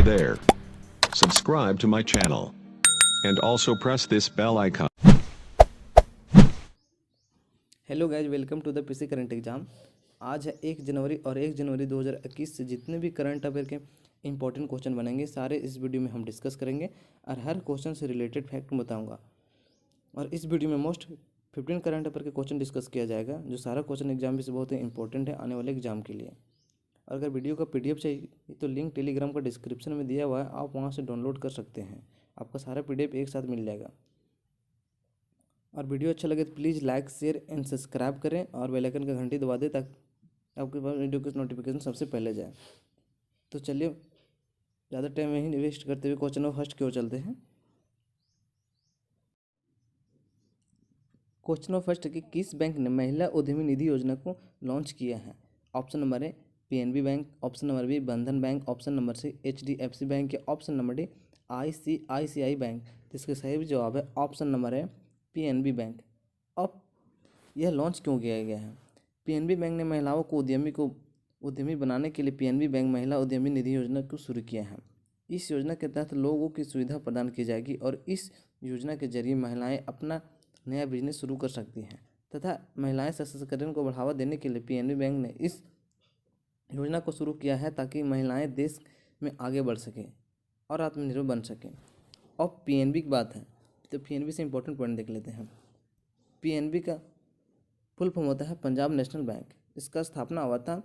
there. Subscribe to my channel. And also press this bell icon. Hello guys, welcome to the PC current exam. आज है 1 जनवरी और 1 जनवरी 2021 से जितने भी current affair के इंपॉर्टेंट क्वेश्चन बनेंगे सारे इस वीडियो में हम डिस्कस करेंगे और हर क्वेश्चन से रिलेटेड फैक्ट बताऊंगा। और इस वीडियो में मोस्ट 15 करंट अफेयर के क्वेश्चन डिस्कस किया जाएगा, जो सारा क्वेश्चन एग्जाम भी से बहुत ही इंपॉर्टेंट है आने वाले एग्जाम के लिए। और अगर वीडियो का PDF चाहिए तो लिंक टेलीग्राम का डिस्क्रिप्शन में दिया हुआ है, आप वहाँ से डाउनलोड कर सकते हैं। आपका सारा PDF एक साथ मिल जाएगा। और वीडियो अच्छा लगे तो please like, share and subscribe करें और बेल आइकन का घंटी दबा दें ताकि आपके पास वीडियो की नोटिफिकेशन सबसे पहले जाए। तो चलिए ज़्यादा टाइम नहीं वेस्ट करते हुए क्वेश्चन नंबर फर्स्ट की ओर चलते हैं। क्वेश्चन नंबर फर्स्ट कि किस बैंक ने महिला उद्यमी निधि योजना को लॉन्च किया है? Option number A PNB bank, option number B Bandhan bank, option number C HDFC bank या option number D ICICI bank. तो इसका सही जवाब है ऑप्शन नंबर है PNB बैंक। अब यह लॉन्च क्यों किया गया है? PNB बैंक ने महिलाओं को उद्यमी बनाने के लिए PNB बैंक महिला उद्यमी निधि योजना को शुरू किया है। इस योजना के तहत लोगों की सुविधा प्रदान की जाएगी और इस योजना के जरिए महिलाएं अपना नया बिजनेस शुरू कर सकती हैं तथा महिलाएं सशक्तिकरण को बढ़ावा देने के लिए PNB बैंक ने इस योजना को शुरू किया है ताकि महिलाएं देश में आगे बढ़ सकें और आत्मनिर्भर बन सकें। अब PNB की बात है तो PNB से इंपॉर्टेंट पॉइंट देख लेते हैं। PNB का फुल फॉर्म होता है पंजाब नेशनल बैंक। इसका स्थापना हुआ था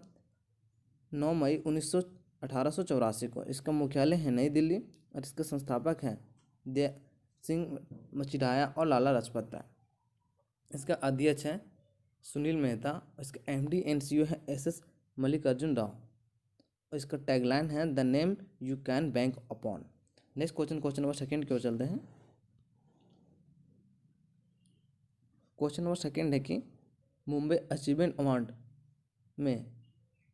9 मई 1884 को। इसका मुख्यालय है नई दिल्ली और इसके संस्थापक हैं दया सिंह मचिराया और लाला लाजपत राय। इसका अध्यक्ष है सुनील मेहता। इसका MD एंड CEO है SS मल्लिकार्जुन राव और इसका टैगलाइन है the name you can bank upon. Next question number second की ओर चलते हैं। क्वेश्चन नंबर सेकंड है कि मुंबई अचीवमेंट अवार्ड में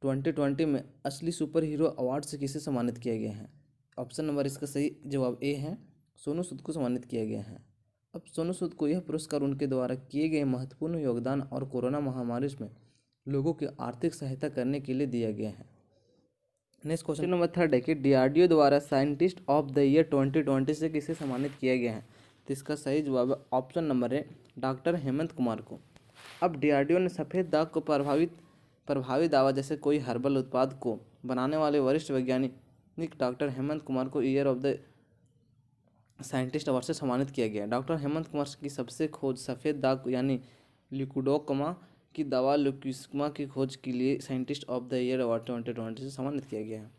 2020 में असली सुपर हीरो अवार्ड से किसे सम्मानित किया गया है? ऑप्शन नंबर इसका सही जवाब ए है, सोनू सूद को सम्मानित किया गया है। अब सोनू सूद को यह पुरस्कार उनके द्वारा किए गए महत्वपूर्ण योगदान और कोरोना महामारी में लोगों की आर्थिक सहायता करने के लिए दिया गया है। नेक्स्ट क्वेश्चन नंबर थर्ड है कि DRDO द्वारा साइंटिस्ट ऑफ द ईयर 2020 से किसे सम्मानित किया गया है? तो इसका सही जवाब है ऑप्शन नंबर है डॉक्टर हेमंत कुमार को। अब DRDO ने सफ़ेद दाग को प्रभावी दवा जैसे कोई हर्बल उत्पाद को बनाने वाले वरिष्ठ वैज्ञानिक डॉक्टर हेमंत कुमार को year of the scientist award से सम्मानित किया गया। डॉक्टर हेमंत कुमार की सबसे खोज सफ़ेद दाग यानी लिक्विडोकमा की दवा ल्यूकेमिया की खोज के लिए scientist of the year award 2020 से सम्मानित किया गया है।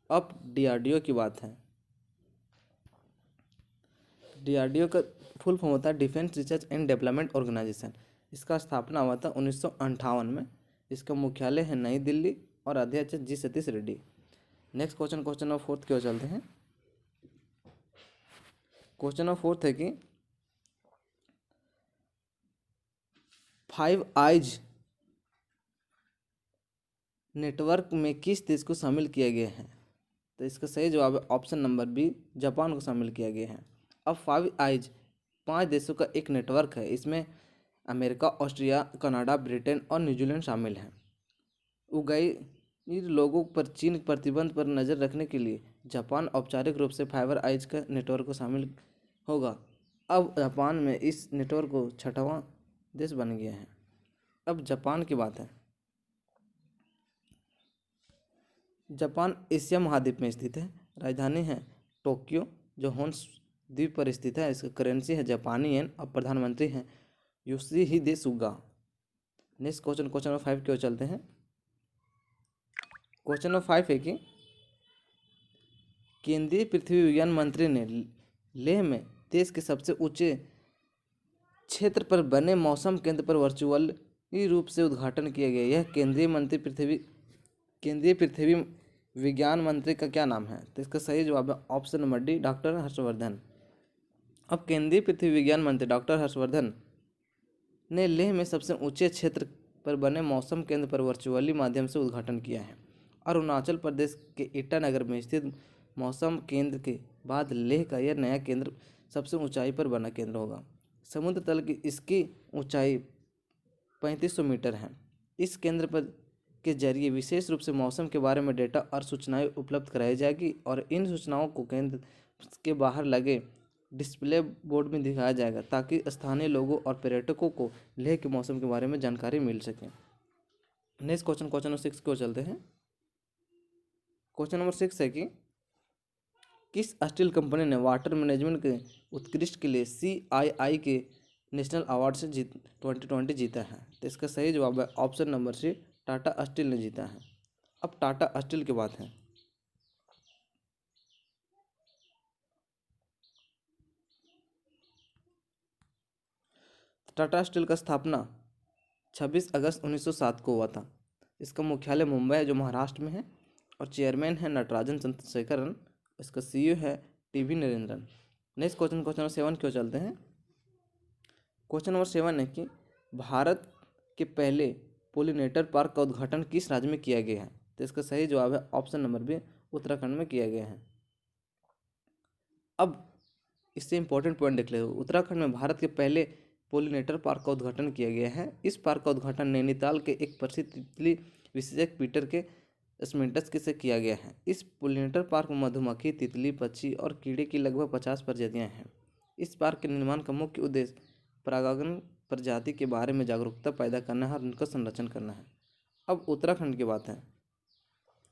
अब DRDO की बात है। DRDO का फुल फॉर्म होता है defence research and development organisation. इसका स्थापना हुआ था 1958 में। इसका मुख्यालय है नई दिल्ली और अध्यक्ष G Satish Reddy. Next question number fourth की ओर चलते हैं। क्वेश्चन नंबर फोर्थ है कि 5 आइज नेटवर्क में किस देश को शामिल किया गया है? तो इसका सही जवाब है ऑप्शन नंबर बी, जापान को शामिल किया गया है। अब 5 आइज 5 देशों का एक नेटवर्क है। इसमें अमेरिका, ऑस्ट्रिया, कनाडा, ब्रिटेन और न्यूजीलैंड शामिल हैं। उगाई लोगों पर चीन प्रतिबंध पर नज़र रखने के लिए जापान औपचारिक रूप से 5 आइज का नेटवर्क को शामिल होगा। अब जापान में इस नेटवर्क को 6वां देश बन गया है। अब जापान की बात है। जापान एशिया महाद्वीप में स्थित है। राजधानी है टोक्यो जो होन्स द्वीप पर स्थित है। इसका करेंसी है जापानी येन और प्रधानमंत्री हैं Yoshihide Suga. Next question number 5 की ओर चलते हैं। क्वेश्चन नंबर 5 है कि केंद्रीय पृथ्वी विज्ञान मंत्री ने लेह में देश के सबसे ऊंचे क्षेत्र पर बने मौसम केंद्र पर वर्चुअली रूप से उद्घाटन किया गया। यह केंद्रीय पृथ्वी विज्ञान मंत्री का क्या नाम है? तो इसका सही जवाब है option number D, doctor Harshvardhan. अब केंद्रीय पृथ्वी विज्ञान मंत्री डॉक्टर हर्षवर्धन ने लेह में सबसे ऊंचे क्षेत्र पर बने मौसम केंद्र पर वर्चुअली माध्यम से उद्घाटन किया है। अरुणाचल प्रदेश के ईटानगर में स्थित मौसम केंद्र के बाद लेह का यह नया केंद्र सबसे ऊंचाई पर बना केंद्र होगा। समुद्र तल की इसकी ऊंचाई 3500 मीटर है। इस केंद्र पर के जरिए विशेष रूप से मौसम के बारे में डेटा और सूचनाएं उपलब्ध कराई जाएगी और इन सूचनाओं को केंद्र के बाहर लगे डिस्प्ले बोर्ड में दिखाया जाएगा ताकि स्थानीय लोगों और पर्यटकों को लेह के मौसम के बारे में जानकारी मिल सके। नेक्स्ट क्वेश्चन नंबर 6 को चलते हैं। क्वेश्चन नंबर 6 है कि किस स्टील कंपनी ने वाटर मैनेजमेंट के उत्कृष्ट के लिए CII के नेशनल अवार्ड से 2020 जीता है? तो इसका सही जवाब है option number C, Tata steel ने जीता है। अब टाटा स्टील की बात है। टाटा स्टील का स्थापना 26 अगस्त 1907 को हुआ था। इसका मुख्यालय मुंबई है जो महाराष्ट्र में है और चेयरमैन है नटराजन चंद्रशेखरन। इसका CEO है TV Narendran. Next question number 7 क्यों चलते हैं। क्वेश्चन नंबर 7 है कि भारत के पहले पोलिनेटर पार्क का उद्घाटन किस राज्य में किया गया है? तो इसका सही जवाब है ऑप्शन नंबर बी, उत्तराखंड में किया गया है। अब इससे इंपॉर्टेंट पॉइंट देख ले, उत्तराखंड में भारत के पहले पोलिनेटर पार्क का उद्घाटन किया गया है। इस पार्क का उद्घाटन नैनीताल के एक प्रसिद्ध तितली विशेषज्ञ पीटर के स्मिंटस से किया गया है। इस पोलिनेटर पार्क में मधुमक्खी, तितली, पक्षी और कीड़े की लगभग 50 प्रजातियां हैं। इस पार्क के निर्माण का मुख्य उद्देश्य परागण प्रजाति के बारे में जागरूकता पैदा करना है और उनका संरक्षण करना है। अब उत्तराखंड की बात है।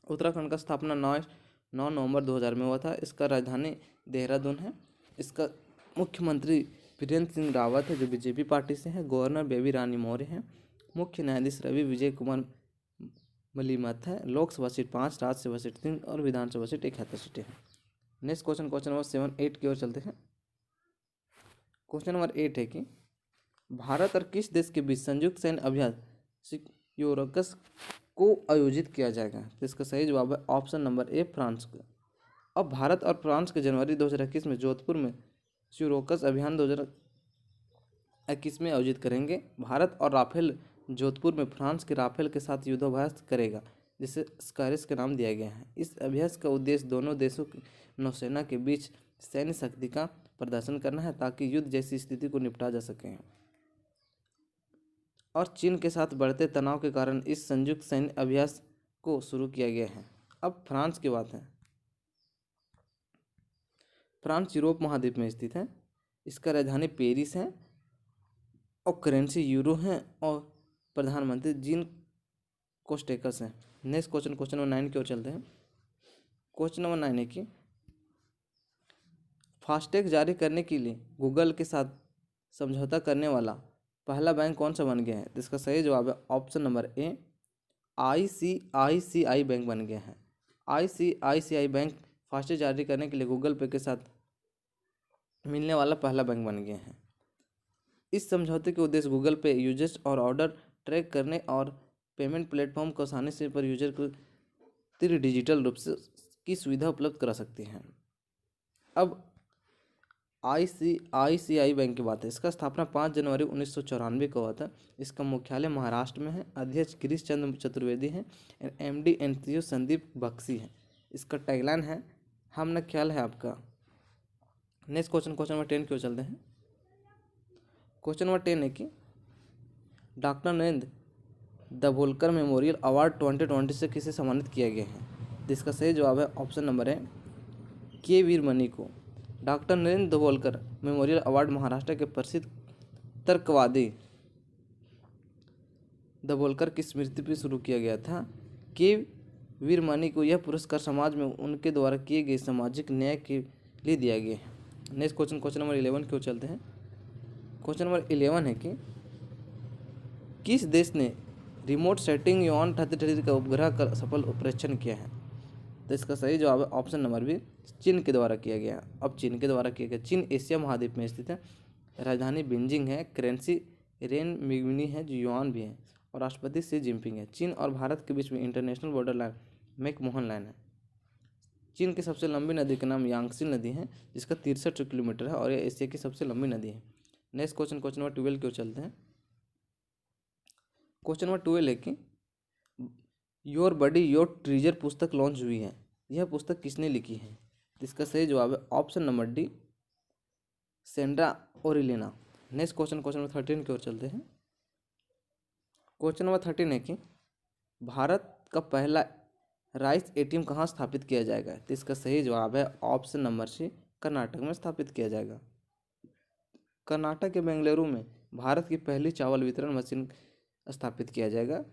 उत्तराखंड का स्थापना 9 नवंबर 2000 में हुआ था। इसका राजधानी देहरादून है। इसका मुख्यमंत्री वीरेंद्र सिंह रावत है जो BJP पार्टी से है। गवर्नर बेबी रानी मौर्य हैं। मुख्य न्यायाधीश रवि विजय कुमार मलिमत है। लोकसभा सीट 5, राज्यसभा सीट 3 और विधानसभा सीट 71 सीटें हैं। नेक्स्ट क्वेश्चन नंबर 8 की ओर चलते हैं। क्वेश्चन नंबर 8 है कि भारत और किस देश के बीच संयुक्त सैन्य अभ्यास यूरोकस को आयोजित किया जाएगा? तो इसका सही जवाब है ऑप्शन नंबर ए, फ्रांस का। अब भारत और फ्रांस के जनवरी 2021 में जोधपुर में यूरोकस अभियान 2021 में आयोजित करेंगे। भारत और राफेल जोधपुर में फ्रांस के राफेल के साथ युद्धाभ्यास करेगा जिसे स्कारिस का नाम दिया गया है। इस अभ्यास का उद्देश्य दोनों देशों की नौसेना के बीच सैन्य शक्ति का प्रदर्शन करना है ताकि युद्ध जैसी स्थिति को निपटा जा सके। और चीन के साथ बढ़ते तनाव के कारण इस संयुक्त सैन्य अभ्यास को शुरू किया गया है। अब फ्रांस की बात है। फ्रांस यूरोप महाद्वीप में स्थित है। इसका राजधानी पेरिस है और करेंसी यूरो है और प्रधानमंत्री जीन कोस्टेकस है। नेक्स्ट क्वेश्चन नंबर 9 की ओर चलते हैं। क्वेश्चन नंबर 9 है कि फास्टैग जारी करने के लिए गूगल के साथ समझौता करने वाला पहला बैंक कौन सा बन गया है? इसका सही जवाब है ऑप्शन नंबर ए, ICICI बैंक बन गया है। ICICI बैंक फास्टैग जारी करने के लिए गूगल पे के साथ मिलने वाला पहला बैंक बन गया है। इस समझौते के उद्देश्य गूगल पे यूजर्स और ऑर्डर ट्रैक करने और पेमेंट प्लेटफॉर्म को आसानी से पर यूजर को डिजिटल रूप से की सुविधा उपलब्ध करा सकती हैं। अब ICICI बैंक की बात है। इसका स्थापना 5 जनवरी 1994 को हुआ था। इसका मुख्यालय महाराष्ट्र में है। अध्यक्ष गिरीश चंद्र चतुर्वेदी हैं। MD and CEO Sandeep Bakhshi हैं। इसका टैगलाइन है, हम न ख्याल है आपका। नेक्स्ट क्वेश्चन नंबर 10 की ओर चलते हैं। क्वेश्चन नंबर 10 है कि doctor Narendra Dabholkar memorial award 2020 से किसे सम्मानित किया गया है? जिसका सही जवाब है ऑप्शन नंबर है, के वीरमणि को। Doctor Narendra Dabholkar memorial award Maharashtra के प्रसिद्ध तर्कवादी दाभोलकर की स्मृति पर शुरू किया गया था। के वीरमणि को यह पुरस्कार समाज में उनके द्वारा किए गए सामाजिक न्याय के लिए दिया गया है। नेक्स्ट क्वेश्चन नंबर 11 की ओर चलते हैं। क्वेश्चन नंबर 11 है कि किस देश ने रिमोट सेटिंग युआन 3030 का उपग्रह का सफल परीक्षण किया है? तो इसका सही जवाब है ऑप्शन नंबर बी, चीन के द्वारा किया गया। अब चीन के द्वारा किया गया। चीन एशिया महाद्वीप में स्थित है। राजधानी बीजिंग है। करेंसी रेन मिगनी है जो युआन भी है और राष्ट्रपति शी जिनपिंग है। चीन और भारत के बीच में international border line McMahon line है। चीन की सबसे लंबी नदी का नाम यांगसी नदी है जिसका 63 किलोमीटर है और यह एशिया की सबसे लंबी नदी है। नेक्स्ट क्वेश्चन नंबर 12 की ओर चलते हैं। क्वेश्चन नंबर 12 है कि योर बडी योर ट्रीजर पुस्तक लॉन्च हुई है। यह पुस्तक किसने लिखी है? इसका सही जवाब है option number D, Sandra Orellana. Next question number 13 की ओर चलते हैं। क्वेश्चन नंबर 13 है कि भारत का पहला राइस एटीएम कहाँ स्थापित किया जाएगा? तो इसका सही जवाब है ऑप्शन नंबर सी, कर्नाटक में स्थापित किया जाएगा। कर्नाटक के बेंगलुरु में भारत की पहली चावल वितरण मशीन स्थापित किया जाएगा।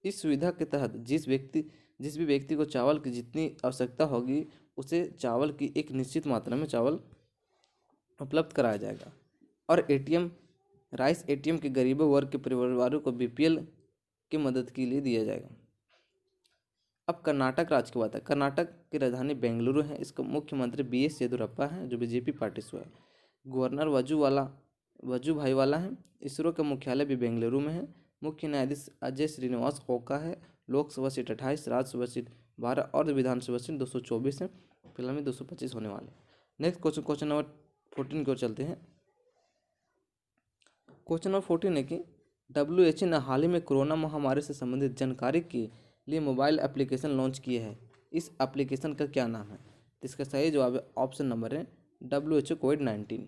इस सुविधा के तहत जिस भी व्यक्ति को चावल की जितनी आवश्यकता होगी उसे चावल की एक निश्चित मात्रा में चावल उपलब्ध कराया जाएगा। और राइस एटीएम के गरीबों वर्ग के परिवारों को बीपीएल की मदद के लिए दिया जाएगा। अब कर्नाटक राज्य की बात है। कर्नाटक की राजधानी बेंगलुरु है। इसका मुख्यमंत्री BS येदियुरप्पा है जो बीजेपी पार्टी से है। गवर्नर वजुभाई वाला है। इसरो का मुख्यालय भी बेंगलुरु में है। मुख्य न्यायाधीश अजय श्रीनिवास ओका है। लोकसभा सीट 28, राज्यसभा सीट 12 और विधानसभा सीट 224 है। फिलहाल में 225 होने वाले। नेक्स्ट क्वेश्चन नंबर 14 की ओर चलते हैं। क्वेश्चन नंबर 14 है कि WHO ने हाल ही में कोरोना महामारी से संबंधित जानकारी के लिए मोबाइल एप्लीकेशन लॉन्च किए हैं। इस एप्लीकेशन का क्या नाम है? तो इसका सही जवाब है ऑप्शन नंबर है WHO कोविड-19।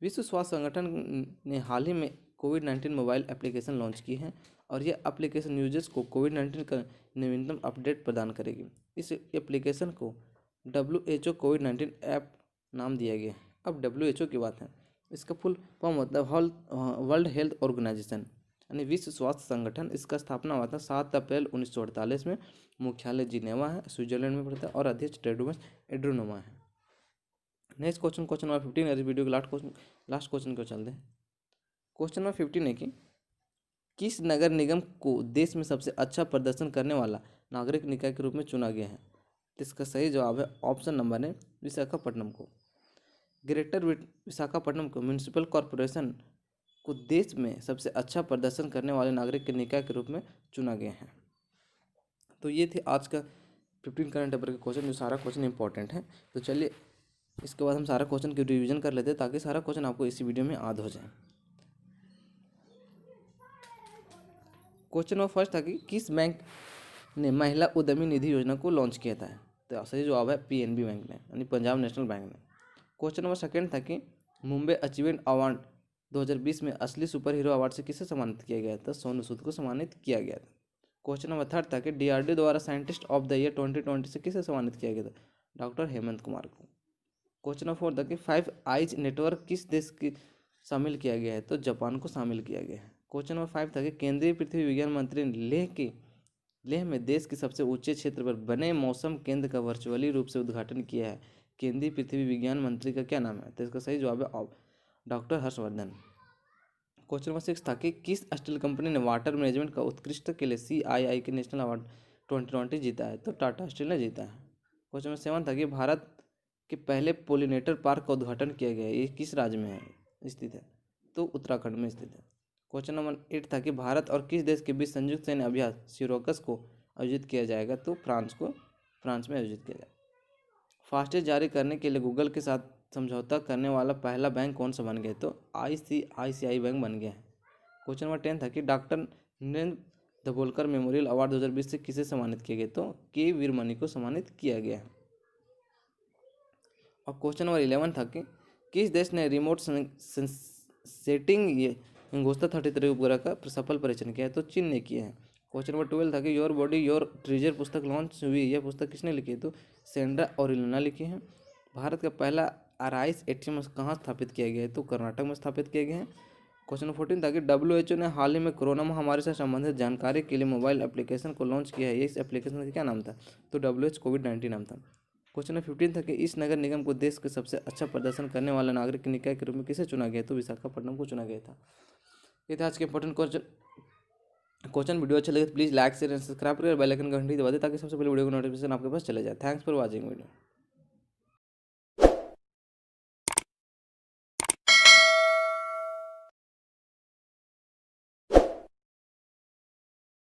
विश्व स्वास्थ्य संगठन ने हाल ही में कोविड-19 मोबाइल एप्लीकेशन लॉन्च की है और यह एप्लीकेशन यूजर्स को कोविड-19 का नवीनतम अपडेट प्रदान करेगी। इस एप्लीकेशन को WHO कोविड-19 ऐप नाम दिया गया है। अब WHO की बात है। इसका फुल फॉर्म होता है वर्ल्ड हेल्थ ऑर्गेनाइजेशन यानी विश्व स्वास्थ्य संगठन। इसका स्थापना हुआ था 7 अप्रैल 1948 में। मुख्यालय जिनेवा है, स्विट्जरलैंड में पड़ता है और अध्यक्ष टेड्रोस एड्रोनोमा है। नेक्स्ट क्वेश्चन नंबर 15 है। इस वीडियो के लास्ट क्वेश्चन को चलते हैं। क्वेश्चन नंबर 15 है कि किस नगर निगम को देश में सबसे अच्छा प्रदर्शन करने वाला नागरिक निकाय के रूप में चुना गया है? तो इसका सही जवाब है ऑप्शन नंबर है विशाखापट्टनम को। ग्रेटर विशाखापट्टनम को म्यूनिसिपल कॉरपोरेशन को देश में सबसे अच्छा प्रदर्शन करने वाले नागरिक के निकाय के रूप में चुना गया है। तो ये थे आज का 15 करंट अफेयर के क्वेश्चन, जो सारा क्वेश्चन इंपॉर्टेंट है। तो चलिए इसके बाद हम सारा क्वेश्चन की रिवीजन कर लेते हैं ताकि सारा क्वेश्चन आपको इसी वीडियो में याद हो जाए। क्वेश्चन नंबर फर्स्ट था कि किस बैंक ने महिला उद्यमी निधि योजना को लॉन्च किया था? तो सही जवाब है PNB बैंक ने यानी पंजाब नेशनल बैंक ने। क्वेश्चन नंबर सेकंड था कि मुंबई अचीवमेंट अवार्ड 2020 में असली सुपर हीरो अवार्ड से किसे सम्मानित किया गया था? सोनू सूद को सम्मानित किया गया था। क्वेश्चन नंबर थर्ड था कि DRDO द्वारा साइंटिस्ट ऑफ द ईयर 2020 से किसे सम्मानित किया गया था? डॉक्टर हेमंत कुमार को। क्वेश्चन नंबर 4 था कि 5 आइज नेटवर्क किस देश की शामिल किया गया है? तो जापान को शामिल किया गया है। क्वेश्चन नंबर 5 था कि केंद्रीय पृथ्वी विज्ञान मंत्री ने लेह में देश के सबसे ऊंचे क्षेत्र पर बने मौसम केंद्र का वर्चुअली रूप से उद्घाटन किया है। केंद्रीय पृथ्वी विज्ञान मंत्री का क्या नाम है? तो इसका सही जवाब है डॉक्टर हर्षवर्धन। क्वेश्चन नंबर 6 था कि किस स्टील कंपनी ने वाटर मैनेजमेंट का उत्कृष्ट के लिए CII के नेशनल अवार्ड 2020 जीता है? तो टाटा स्टील ने जीता है। क्वेश्चन नंबर 7 था कि भारत के पहले पोलिनेटर पार्क का उद्घाटन किया गया है, ये किस राज्य में स्थित है? तो उत्तराखंड में स्थित है। क्वेश्चन नंबर 8 था कि भारत और किस देश के बीच संयुक्त सैन्य अभ्यास सिरोकस को आयोजित किया जाएगा? तो फ्रांस में आयोजित किया जाएगा। फास्टैग जारी करने के लिए गूगल के साथ समझौता करने वाला पहला बैंक कौन सा बन गया? तो ICICI बैंक बन गया है। क्वेश्चन नंबर 10 था कि doctor Narendra Dabholkar memorial award 2020 से किसे सम्मानित किया गया? तो के वीरमणि को सम्मानित किया गया है। और क्वेश्चन नंबर 11 था कि किस देश ने रिमोट सेटिंग अंगोस्ता 33 उपग्रह का सफल परीक्षण किया है? तो चीन ने किया है। क्वेश्चन नंबर 12 था कि योर बॉडी योर ट्रेजर पुस्तक लॉन्च हुई, यह पुस्तक किसने लिखी है? तो सेंड्रा ओरिलोना लिखी है। भारत का पहला राइस एटीएम कहाँ स्थापित किया गया है? तो कर्नाटक में स्थापित किया गया है। क्वेश्चन नंबर 14 था कि WHO ने हाल ही में कोरोना महामारी से संबंधित जानकारी के लिए मोबाइल एप्लीकेशन को लॉन्च किया है, इस एप्लीकेशन का क्या नाम था? तो WHO कोविड-19 नाम था। क्वेश्चन नंबर 15 था कि इस नगर निगम को देश के सबसे अच्छा प्रदर्शन करने वाला नागरिक निकाय के रूप में किसे चुना गया? तो विशाखापट्टनम को चुना गया था। ये था आज के इंपॉर्टेंट क्वेश्चन। वीडियो अच्छा लगे तो please like share and subscribe करें, बेल आइकन घंटी दबा दें ताकि सबसे पहले वीडियो का नोटिफिकेशन आपके पास चले जाए। Thanks for watching video.